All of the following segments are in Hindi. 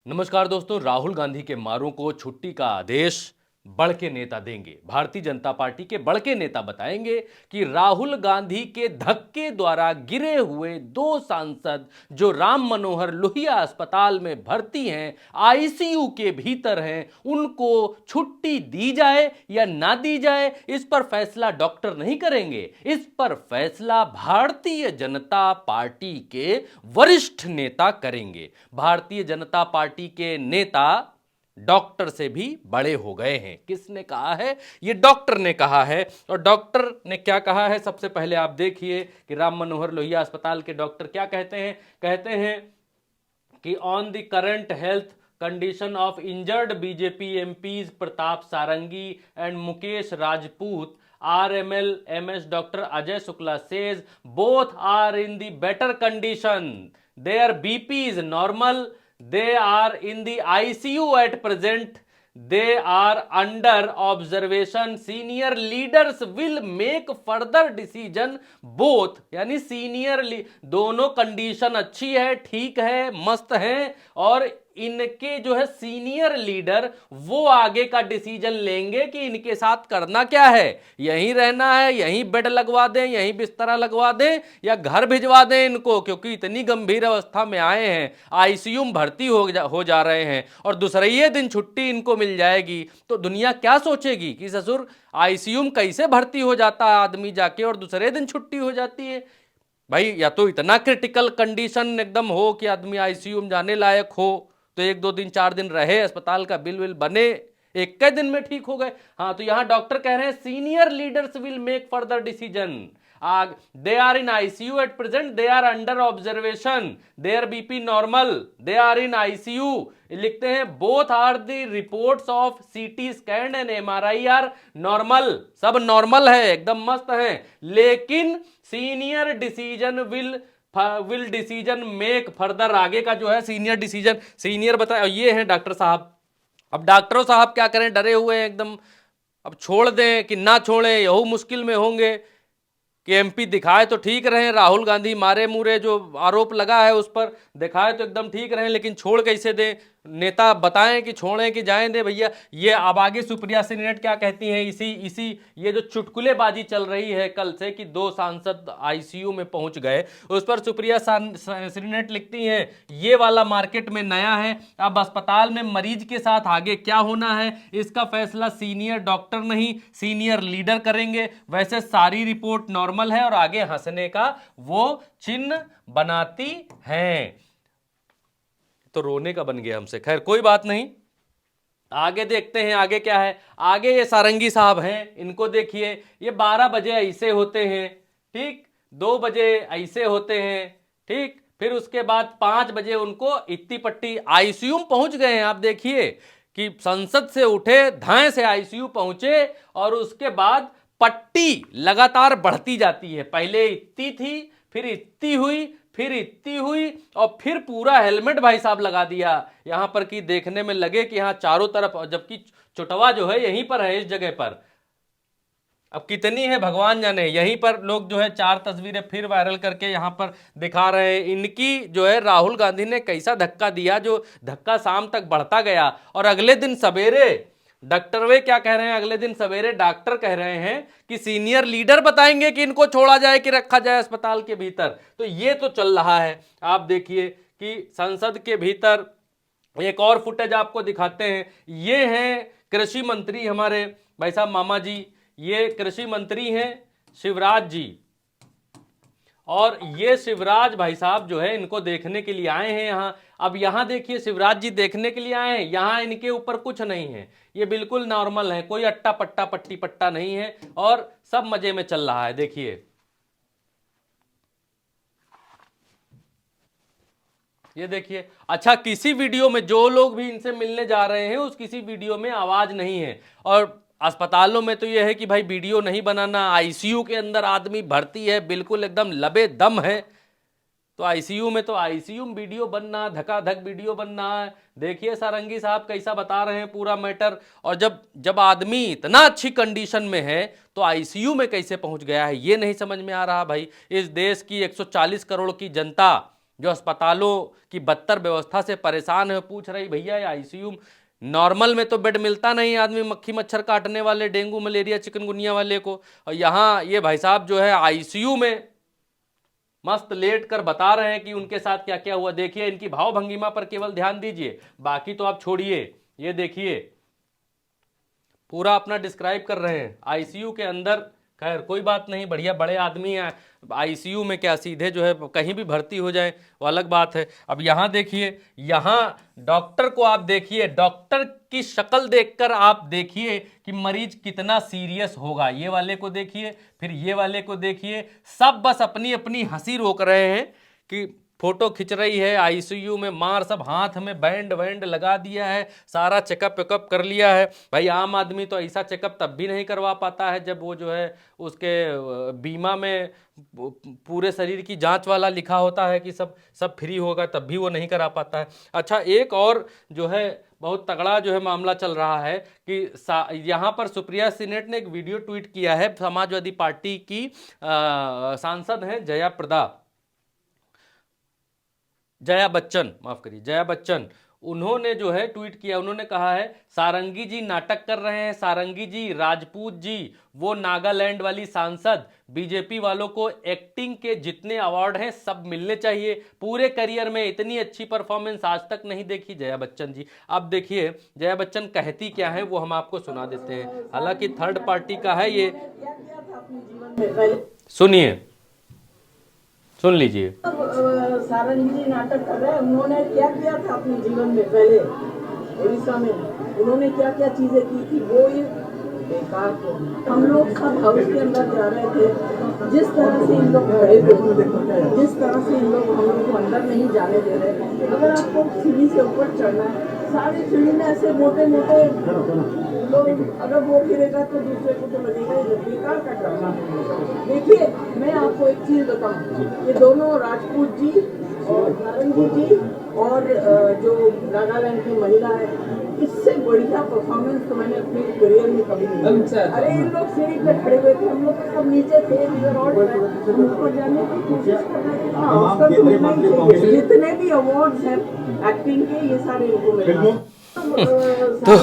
नमस्कार दोस्तों, राहुल गांधी के मारों को छुट्टी का आदेश बड़के नेता देंगे। भारतीय जनता पार्टी के बड़के नेता बताएंगे कि राहुल गांधी के धक्के द्वारा गिरे हुए दो सांसद जो राम मनोहर लोहिया अस्पताल में भर्ती हैं, आईसीयू के भीतर हैं, उनको छुट्टी दी जाए या ना दी जाए, इस पर फैसला डॉक्टर नहीं करेंगे। इस पर फैसला भारतीय जनता पार्टी के वरिष्ठ नेता करेंगे। भारतीय जनता पार्टी के नेता डॉक्टर से भी बड़े हो गए हैं। किसने कहा है? ये डॉक्टर ने कहा है। और डॉक्टर ने क्या कहा है, सबसे पहले आप देखिए कि राम मनोहर लोहिया अस्पताल के डॉक्टर क्या कहते हैं। कहते हैं कि on the current health condition of injured BJP MPs Pratap Sarangi and Mukesh Rajput, RML MS Dr. Ajay Shukla says both are in the better condition. Their BP is normal. They are in the ICU at present. They are under observation. Senior leaders will make further decision. Both यानी सीनियर दोनों कंडीशन अच्छी है, ठीक है, मस्त है, और इनके जो है सीनियर लीडर वो आगे का डिसीजन लेंगे कि इनके साथ करना क्या है। यहीं रहना है, यहीं बेड लगवा दें, यहीं बिस्तरा लगवा दें, या घर भिजवा दें इनको, क्योंकि इतनी गंभीर अवस्था में आए हैं, आईसीयू में भर्ती हो जा रहे हैं और दूसरे दिन छुट्टी इनको मिल जाएगी। तो दुनिया क्या सोचेगी कि ससुर आईसीयू में कैसे भर्ती हो जाता है आदमी जाके और दूसरे दिन छुट्टी हो जाती है। भाई या तो इतना क्रिटिकल कंडीशन एकदम हो कि आदमी आईसीयू में जाने लायक हो, तो 1-2 दिन 4 दिन रहे, अस्पताल का बिल विल बने, एक के दिन में ठीक हो गए। हाँ, तो यहां डॉक्टर कह रहे हैं senior leaders will make further decision. They are in ICU at present, they are under observation, their BP normal, they are in ICU. लिखते हैं both are the reports of CT scan and MRI are normal, सब नॉर्मल है, एकदम मस्त है, लेकिन senior decision will decision make further. आगे का जो है सीनियर डिसीजन, सीनियर बताए ये हैं डॉक्टर साहब। अब डॉक्टरों साहब क्या करें, डरे हुए हैं एकदम। अब छोड़ दें कि ना छोड़ें, यही मुश्किल में होंगे कि एमपी दिखाए तो ठीक रहे, राहुल गांधी मारे मुरे जो आरोप लगा है उस पर दिखाए तो एकदम ठीक रहे, लेकिन छोड़ कैसे दें। नेता बताएं कि छोड़ें कि जाएं दे भैया। ये अब आगे सुप्रिया श्रीनेट क्या कहती हैं, इसी ये जो चुटकुलेबाजी चल रही है कल से कि 2 सांसद आईसीयू में पहुंच गए, उस पर सुप्रिया श्रीनेट लिखती हैं ये वाला मार्केट में नया है। अब अस्पताल में मरीज के साथ आगे क्या होना है इसका फैसला सीनियर डॉक्टर नहीं सीनियर लीडर करेंगे। वैसे सारी रिपोर्ट नॉर्मल है और आगे हंसने का वो चिन्ह बनाती हैं। तो रोने का बन गया हमसे, खैर कोई बात नहीं। आगे देखते हैं आगे क्या है। आगे ये सारंगी साहब हैं, इनको देखिए, ये 12 बजे ऐसे होते हैं, ठीक, 2 बजे ऐसे होते हैं, ठीक, फिर उसके बाद 5 बजे उनको इत्ती पट्टी आईसीयू में पहुंच गए हैं। आप देखिए कि संसद से उठे, धाए से आईसीयू पहुंचे और उसके बाद पट्टी लगातार बढ़ती जाती है। पहले इतनी थी, फिर इतनी हुई, फिर इतनी हुई, और फिर पूरा हेलमेट भाई साहब लगा दिया यहां पर कि देखने में लगे कि यहां चारों तरफ, जबकि चुटवा जो है यहीं पर है, इस जगह पर। अब कितनी है भगवान जाने। यहीं पर लोग जो है 4 तस्वीरें फिर वायरल करके यहां पर दिखा रहे हैं। इनकी जो है राहुल गांधी ने कैसा धक्का दिया, जो धक्का शाम तक बढ़ता गया। और अगले दिन सवेरे डॉक्टर वे क्या कह रहे हैं, अगले दिन सवेरे डॉक्टर कह रहे हैं कि सीनियर लीडर बताएंगे कि इनको छोड़ा जाए कि रखा जाए अस्पताल के भीतर। तो ये तो चल रहा है। आप देखिए कि संसद के भीतर एक और फुटेज आपको दिखाते हैं। ये हैं कृषि मंत्री हमारे भाई साहब मामा जी, ये कृषि मंत्री हैं शिवराज जी, और ये शिवराज भाई साहब जो है इनको देखने के लिए आए हैं यहाँ। अब यहाँ देखिए शिवराज जी देखने के लिए आए हैं, यहाँ इनके ऊपर कुछ नहीं है, ये बिल्कुल नॉर्मल है, कोई अट्टा पट्टा पट्टी पट्टा नहीं है और सब मजे में चल रहा है। देखिए ये देखिए। अच्छा, किसी वीडियो में जो लोग भी इनसे मिलने जा रहे हैं उस किसी वीडियो में आवाज नहीं है। और अस्पतालों में तो यह है कि भाई वीडियो नहीं बनाना, आईसीयू के अंदर आदमी भर्ती है, बिल्कुल एकदम लबे दम है, तो आईसीयू में वीडियो बनना, धकाधक वीडियो बनना है। देखिए सारंगी साहब कैसा बता रहे हैं पूरा मैटर। और जब आदमी इतना अच्छी कंडीशन में है तो आईसीयू में कैसे पहुंच गया है ये नहीं समझ में आ रहा। भाई इस देश की 140 करोड़ की जनता जो अस्पतालों की बदतर व्यवस्था से परेशान है, पूछ रही भैया ये आईसीयू नॉर्मल में तो बेड मिलता नहीं आदमी मक्खी मच्छर काटने वाले, डेंगू मलेरिया चिकनगुनिया वाले को, और यहाँ ये भाई साहब जो है आईसीयू में मस्त लेट कर बता रहे हैं कि उनके साथ क्या क्या हुआ। देखिए इनकी भाव भंगिमा पर केवल ध्यान दीजिए, बाकी तो आप छोड़िए। ये देखिए पूरा अपना डिस्क्राइब कर रहे हैं आईसीयू के अंदर। खैर कोई बात नहीं, बढ़िया बड़े आदमी हैं, आईसीयू में क्या सीधे जो है कहीं भी भर्ती हो जाए वो अलग बात है। अब यहाँ देखिए, यहाँ डॉक्टर को आप देखिए, डॉक्टर की शक्ल देखकर आप देखिए कि मरीज कितना सीरियस होगा। ये वाले को देखिए, फिर ये वाले को देखिए, सब बस अपनी अपनी हंसी रोक रहे हैं कि फोटो खिंच रही है आईसीयू में, मार सब हाथ में बैंड वैंड लगा दिया है, सारा चेकअप वेकअप कर लिया है। भाई आम आदमी तो ऐसा चेकअप तब भी नहीं करवा पाता है जब वो जो है उसके बीमा में पूरे शरीर की जांच वाला लिखा होता है कि सब सब फ्री होगा, तब भी वो नहीं करा पाता है। अच्छा एक और जो है बहुत तगड़ा जो है मामला चल रहा है कि यहाँ पर सुप्रिया सीनेट ने एक वीडियो ट्वीट किया है। समाजवादी पार्टी की सांसद हैं जया बच्चन, माफ करिए जया बच्चन, उन्होंने जो है ट्वीट किया। उन्होंने कहा है सारंगी जी नाटक कर रहे हैं, सारंगी जी, राजपूत जी, वो नागालैंड वाली सांसद, बीजेपी वालों को एक्टिंग के जितने अवार्ड हैं सब मिलने चाहिए। पूरे करियर में इतनी अच्छी परफॉर्मेंस आज तक नहीं देखी जया बच्चन जी। अब देखिए जया बच्चन कहती क्या है वो हम आपको सुना देते हैं, हालांकि थर्ड पार्टी का है ये, सुनिए, सुन लीजिए। सारंगी जी नाटक कर रहे हैं, उन्होंने क्या किया था अपने जीवन में पहले उड़ीसा में, उन्होंने क्या क्या चीजें की थी, वो ये बेकार थे। हम लोग सब हाउस के अंदर जा रहे थे, जिस तरह से इन लोग खड़े थे, जिस तरह से इन लोग हम लोग को अंदर नहीं जाने दे रहे। अगर आपको सीढ़ी से ऊपर चढ़ना है, सारी सीढ़ी में ऐसे मोटे मोटे लोग, अगर वो गिरेगा तो दूसरे को तो लगेगा ये बेकार का ड्रामा है। देखिए मैं आपको एक चीज बताऊं, ये दोनों राजपूत जी और नारंगी जी और जो नागालैंड की महिला है, इससे बढ़िया परफॉर्मेंस तो मैंने अपने करियर में कभी नहीं किया। अरे इन लोग सीढ़ी पे खड़े हुए थे, हम लोग सब नीचे थे, ऊपर जाने की कोशिश कर रहे थे। ऑस्कर तो मिलना ही चाहिए, जितने भी अवार्ड्स हैं एक्टिंग के ये सारे इनको मिले। तो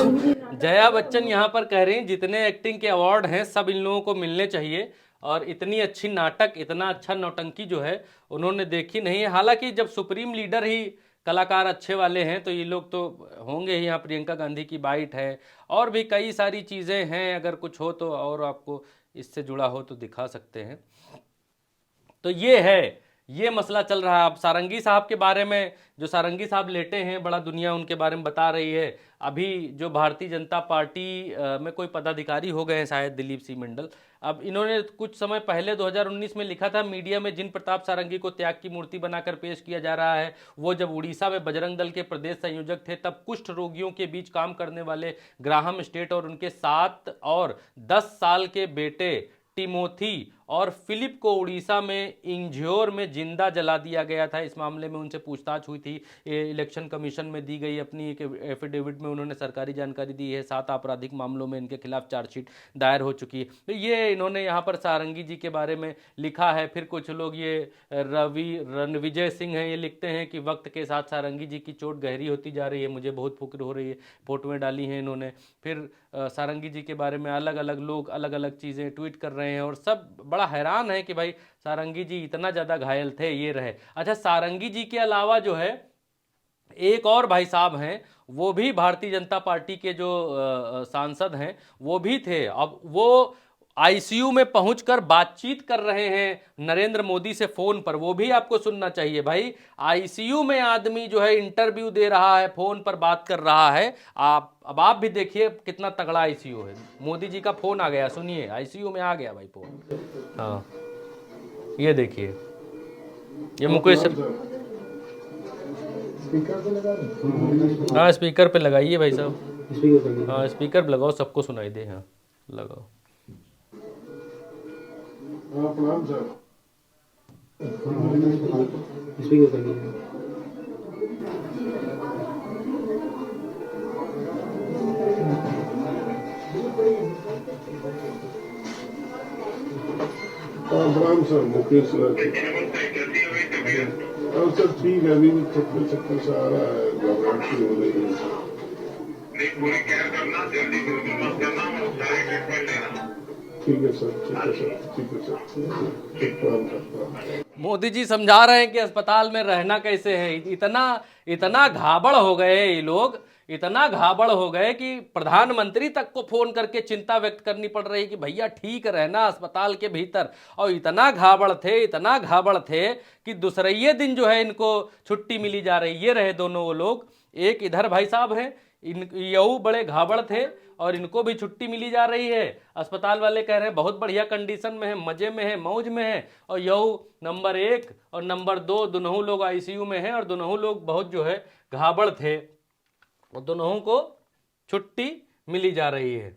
जया बच्चन यहाँ पर कह रही हैं जितने एक्टिंग के अवार्ड हैं सब इन लोगों को मिलने चाहिए, और इतनी अच्छी नाटक, इतना अच्छा नौटंकी जो है उन्होंने देखी नहीं है। हालांकि जब सुप्रीम लीडर ही कलाकार अच्छे वाले हैं तो ये लोग तो होंगे ही। यहाँ प्रियंका गांधी की बाइट है और भी कई सारी चीज़ें हैं, अगर कुछ हो तो और आपको इससे जुड़ा हो तो दिखा सकते हैं। तो ये है, ये मसला चल रहा है। अब सारंगी साहब के बारे में, जो सारंगी साहब लेटे हैं, बड़ा दुनिया उनके बारे में बता रही है। अभी जो भारतीय जनता पार्टी में कोई पदाधिकारी हो गए हैं शायद, दिलीप सी मंडल, अब इन्होंने कुछ समय पहले 2019 में लिखा था मीडिया में, जिन प्रताप सारंगी को त्याग की मूर्ति बनाकर पेश किया जा रहा है वो जब उड़ीसा में बजरंग दल के प्रदेश संयोजक थे तब कुष्ठ रोगियों के बीच काम करने वाले ग्राहम स्टेट और उनके 7 और 10 साल के बेटे टिमोथी और फिलिप को उड़ीसा में इंझोर में जिंदा जला दिया गया था। इस मामले में उनसे पूछताछ हुई थी, इलेक्शन कमीशन में दी गई अपनी एक एफिडेविट में उन्होंने सरकारी जानकारी दी है। 7 आपराधिक मामलों में इनके खिलाफ चार्जशीट दायर हो चुकी है। तो ये इन्होंने यहाँ पर सारंगी जी के बारे में लिखा है। फिर कुछ लोग, ये रणविजय सिंह हैं, ये लिखते हैं कि वक्त के साथ सारंगी जी की चोट गहरी होती जा रही है, मुझे बहुत फिक्र हो रही है, फोटोएं डाली हैं इन्होंने। फिर सारंगी जी के बारे में अलग अलग लोग अलग अलग चीज़ें ट्वीट कर रहे हैं और सब बड़ा हैरान है कि भाई सारंगी जी इतना ज़्यादा घायल थे, ये रहे। अच्छा, सारंगी जी के अलावा जो है एक और भाई साहब हैं, वो भी भारतीय जनता पार्टी के जो सांसद हैं वो भी थे। अब वो आईसीयू में पहुंचकर बातचीत कर रहे हैं नरेंद्र मोदी से फोन पर, वो भी आपको सुनना चाहिए भाई। आईसीयू में आदमी जो है इंटरव्यू दे रहा है, फोन पर बात कर रहा है। अब आप भी देखिए कितना तगड़ा आईसीयू है। मोदी जी का फोन आ गया, सुनिए, आईसीयू में आ गया भाई फोन। हाँ ये देखिए, ये मुकेश, हाँ स्पीकर पे लगाइए भाई साहब, हाँ स्पीकर पे लगाओ, सबको सुनाई दे। हाँ लगाओ। प्रणाम सर। प्रणाम सर, मुकेश सर सर ठीक है, अभी चक्कर चक्कर से आ रहा है, घबराहट सी हो रही है। नहीं, पूरी केयर करना, जल्दी बिल्कुल मत करना और सारी ट्रीटमेंट लेना। ठीक है सर, ठीक है सर, ठीक है सर, ठीक काम करता हूँ। मोदी जी समझा रहे हैं कि अस्पताल में रहना कैसे है। इतना इतना घाबड़ हो गए ये लोग, इतना घाबड़ हो गए कि प्रधानमंत्री तक को फोन करके चिंता व्यक्त करनी पड़ रही कि भैया ठीक रहना अस्पताल के भीतर। और इतना घाबड़ थे, इतना घाबड़ थे कि दूसरे दिन जो है इनको छुट्टी मिली जा रही। ये रहे दोनों वो लोग, एक इधर भाई साहब हैं, इन यू बड़े घाबड़ थे और इनको भी छुट्टी मिली जा रही है। अस्पताल वाले कह रहे हैं बहुत बढ़िया कंडीशन में है, मजे में है, मौज में है। और यू नंबर 1 और नंबर 2 दोनों लोग आईसीयू में हैं और दोनों लोग बहुत जो है घाबड़ थे और दोनों को छुट्टी मिली जा रही है।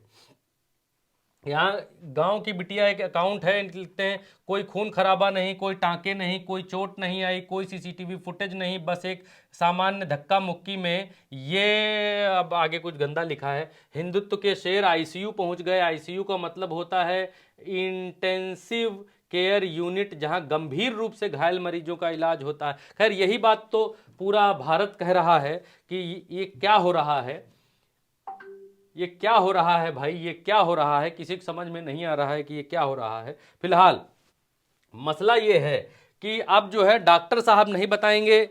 यहाँ गांव की बिटिया एक अकाउंट है, लिखते हैं कोई खून खराबा नहीं, कोई टांके नहीं, कोई चोट नहीं आई, कोई सीसीटीवी फुटेज नहीं, बस एक सामान्य धक्का मुक्की में। ये अब आगे कुछ गंदा लिखा है। हिंदुत्व के शेर आईसीयू पहुंच गए। आईसीयू का मतलब होता है इंटेंसिव केयर यूनिट, जहां गंभीर रूप से घायल मरीजों का इलाज होता है। खैर यही बात तो पूरा भारत कह रहा है कि ये क्या हो रहा है, ये क्या हो रहा है भाई, ये क्या हो रहा है। किसी को समझ में नहीं आ रहा है कि ये क्या हो रहा है। फिलहाल मसला ये है कि अब जो है डॉक्टर साहब नहीं बताएंगे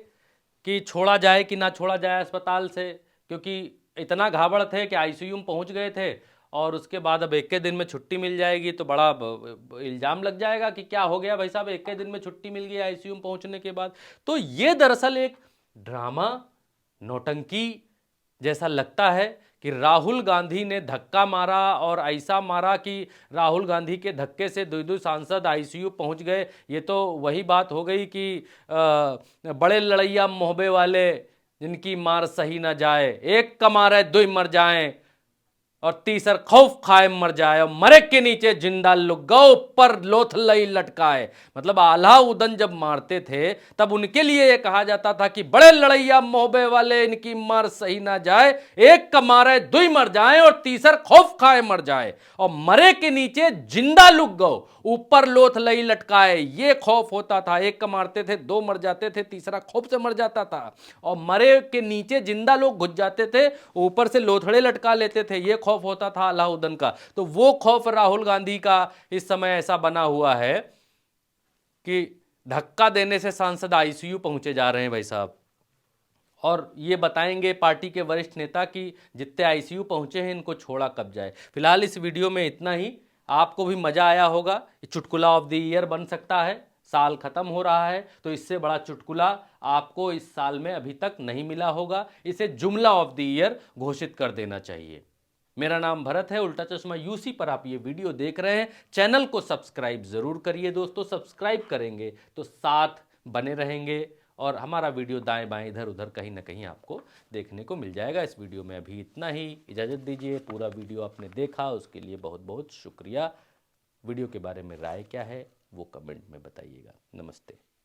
कि छोड़ा जाए कि ना छोड़ा जाए अस्पताल से, क्योंकि इतना घाबड़ थे कि आईसीयू में पहुंच गए थे और उसके बाद अब एक के दिन में छुट्टी मिल जाएगी तो बड़ा इल्जाम लग जाएगा कि क्या हो गया भाई साहब, एक के दिन में छुट्टी मिल गई आईसीयू में पहुंचने के बाद। तो ये दरअसल एक ड्रामा, नौटंकी जैसा लगता है कि राहुल गांधी ने धक्का मारा और ऐसा मारा कि राहुल गांधी के धक्के से दो सांसद आईसीयू पहुंच गए। ये तो वही बात हो गई कि बड़े लड़ैया मोहबे वाले जिनकी मार सही ना जाए, एक का मारे दो मर जाएं और तीसर खौफ खाए मर जाए, और मरे के नीचे जिंदा लुगाओ पर लोथलई लटकाए। मतलब आल्हा उदन जब मारते थे तब उनके लिए ये कहा जाता था कि बड़े लड़ैया मोहबे वाले, इनकी मार सही ना जाए, एक का मारे दुई मर जाए और तीसर खौफ खाए मर जाए, और मरे के नीचे जिंदा लुक गो ऊपर लोथलई लटकाए। ये खौफ होता था, एक का मारते थे दो मर जाते थे, तीसरा खौफ से मर जाता था, और मरे के नीचे जिंदा लोग घुस जाते थे, ऊपर से लोथड़े लटका लेते थे। ये खौफ होता था अलाउद्दीन का। तो वो खौफ राहुल गांधी का इस समय ऐसा बना हुआ है कि धक्का देने से सांसद आईसीयू पहुंचे जा रहे हैं भाई साहब। और ये बताएंगे पार्टी के वरिष्ठ नेता कि जितने आईसीयू पहुंचे हैं इनको छोड़ा कब जाए। फिलहाल इस वीडियो में इतना ही। आपको भी मजा आया होगा। चुटकुला ऑफ द ईयर बन सकता है। साल खत्म हो रहा है तो इससे बड़ा चुटकुला आपको इस साल में अभी तक नहीं मिला होगा। इसे जुमला ऑफ द ईयर घोषित कर देना चाहिए। मेरा नाम भरत है, उल्टा चश्मा यूसी पर आप ये वीडियो देख रहे हैं। चैनल को सब्सक्राइब जरूर करिए दोस्तों। सब्सक्राइब करेंगे तो साथ बने रहेंगे और हमारा वीडियो दाएं बाएं इधर उधर कहीं ना कहीं आपको देखने को मिल जाएगा। इस वीडियो में अभी इतना ही, इजाज़त दीजिए। पूरा वीडियो आपने देखा उसके लिए बहुत बहुत शुक्रिया। वीडियो के बारे में राय क्या है वो कमेंट में बताइएगा। नमस्ते।